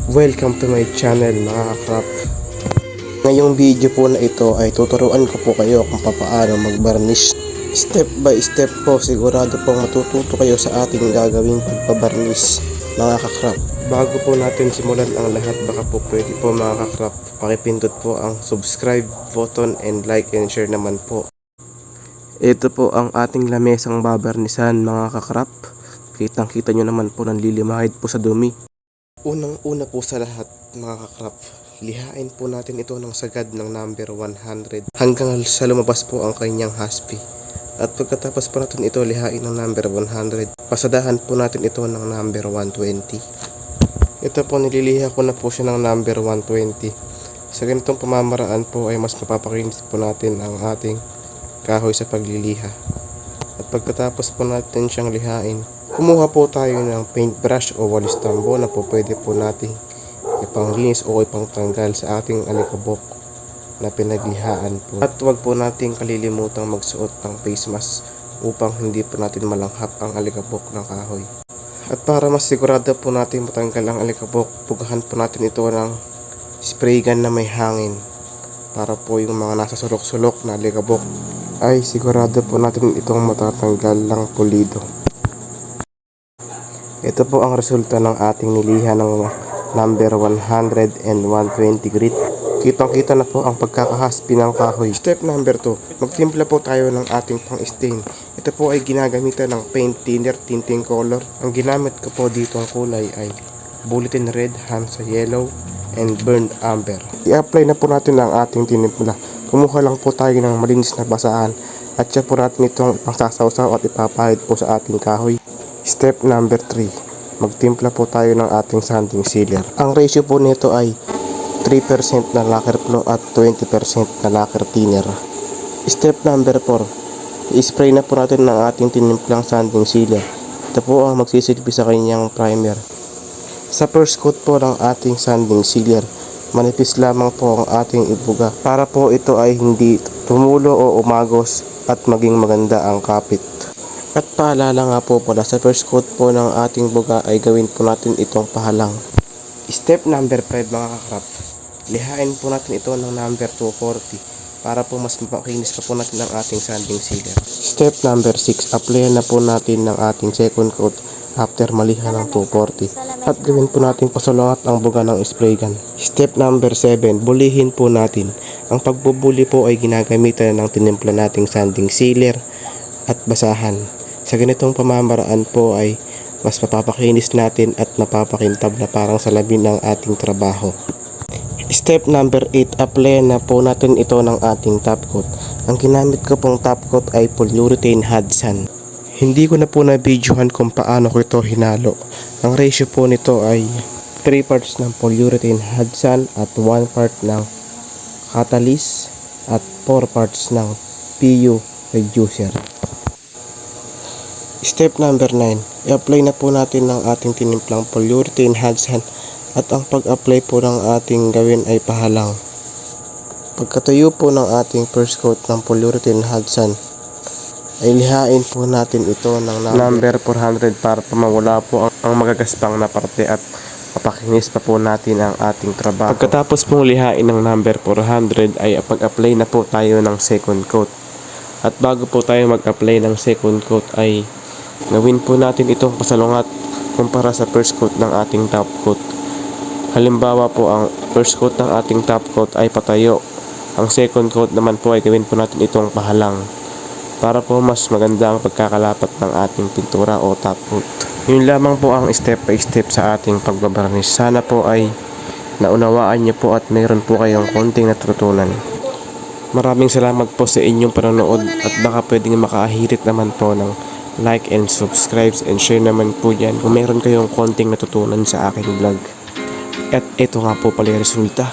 Welcome to my channel mga craft. Ngayong video po na ito ay tuturuan ko po kayo kung paano magbarnish. Step by step po, sigurado pong matututo kayo sa ating gagawing pagbabarnish mga ka-craft. Bago po natin simulan ang lahat, baka po pwede po mga ka-craft pakipindot po ang subscribe button and like and share naman po. Ito po ang ating lamesang babarnisan mga ka-craft. Kitang kita nyo naman po, nanlilimahid po sa dumi. Unang-una po sa lahat mga ka-craft, lihain po natin ito ng sagad ng number 100 hanggang sa lumabas po ang kanyang haspi. At pagkatapos po natin ito lihain ng number 100, pasadahan po natin ito ng number 120. Ito po, nililiha ko na po siya ng number 120. Sa ganitong pamamaraan po ay mas mapapakinis po natin ang ating kahoy sa pagliliha. At pagkatapos po natin siyang lihain, kumuha po tayo ng paintbrush o walis tambo na po pwede po natin ipanglinis o ipangtanggal sa ating alikabok na pinaglihaan po. At huwag po natin kalilimutang magsuot ng face mask upang hindi po natin malanghap ang alikabok ng kahoy. At para mas sigurado po natin matanggal ang alikabok, pugahan po natin ito ng spray gun na may hangin para po yung mga nasa sulok-sulok na alikabok ay sigurado po natin itong matatanggal lang pulido. Ito po ang resulta ng ating niliha ng number 100 and 120 grit. Kitang-kita na po ang pagkakahaspi ng kahoy. Step number 2, magtimpla po tayo ng ating pang-stain. Ito po ay ginagamitan ng paint thinner, tinting color. Ang ginamit ko po dito ang kulay ay bulletin red, Hansa yellow, and burnt amber. I-apply na po natin ang ating tinimpla. Kumuha lang po tayo ng malinis na basahan at siya po natin itong ipangsasawsaw at ipapahid po sa ating kahoy. Step number 3, magtimpla po tayo ng ating sanding sealer. Ang ratio po nito ay 3% na lacquer flow at 20% na lacquer thinner. Step number 4, i-spray na po natin ng ating tinimplang sanding sealer. Ito po ang magsisilbi sa kanyang primer. Sa first coat po ng ating sanding sealer, manipis lamang po ang ating ibuga para po ito ay hindi tumulo o umagos at maging maganda ang kapit. At paalala nga po pala, sa first coat po ng ating buga ay gawin po natin itong pahalang. Step number 5 mga ka-craft, lihain po natin ito ng number 240 para po mas mapakinis pa po natin ang ating sanding sealer. Step number 6, applyan na po natin ng ating second coat after maliha ng 240 at gawin po natin pasulungat ang buga ng spray gun. Step number 7, bulihin po natin. Ang pagbubuli po ay ginagamitan ng tinimpla nating sanding sealer at basahan. Sa ganitong pamamaraan po ay mas mapapakinis natin at mapapakintab na parang salamin ng ating trabaho. Step number 8, apply na po natin ito ng ating top coat. Ang ginamit ko pong top coat ay polyurethane Hudson. Hindi ko na po na-videohan kung paano ko ito hinalo. Ang ratio po nito ay 3 parts ng polyurethane Hudson at 1 part ng catalyst at 4 parts ng PU reducer. Step number 9, i-apply na po natin ng ating tinimplang polyurethane Hudson at ang pag-apply po ng ating gawin ay pahalang. Pagkatuyo po ng ating first coat ng polyurethane Hudson, ay lihain po natin ito ng number 400 para mawala po ang magagaspang na parte at mapakinis pa po natin ang ating trabaho. Pagkatapos pong lihain ng number 400 ay pag-apply na po tayo ng second coat. At bago po tayo mag-apply ng second coat ay gawin po natin itong pasalungat kumpara sa first coat ng ating top coat. Halimbawa po, ang first coat ng ating top coat ay patayo. Ang second coat naman po ay gawin po natin itong pahalang para po mas maganda ang pagkakalapat ng ating pintura o top coat. Yun lamang po ang step by step sa ating pagbabarnish. Sana po ay naunawaan niyo po at mayroon po kayong konting natutunan. Maraming salamat po sa inyong panonood at baka pwedeng makahirit naman po ng like and subscribe and share naman po dyan kung meron kayong konting natutunan sa aking vlog. At ito nga po pala yung resulta.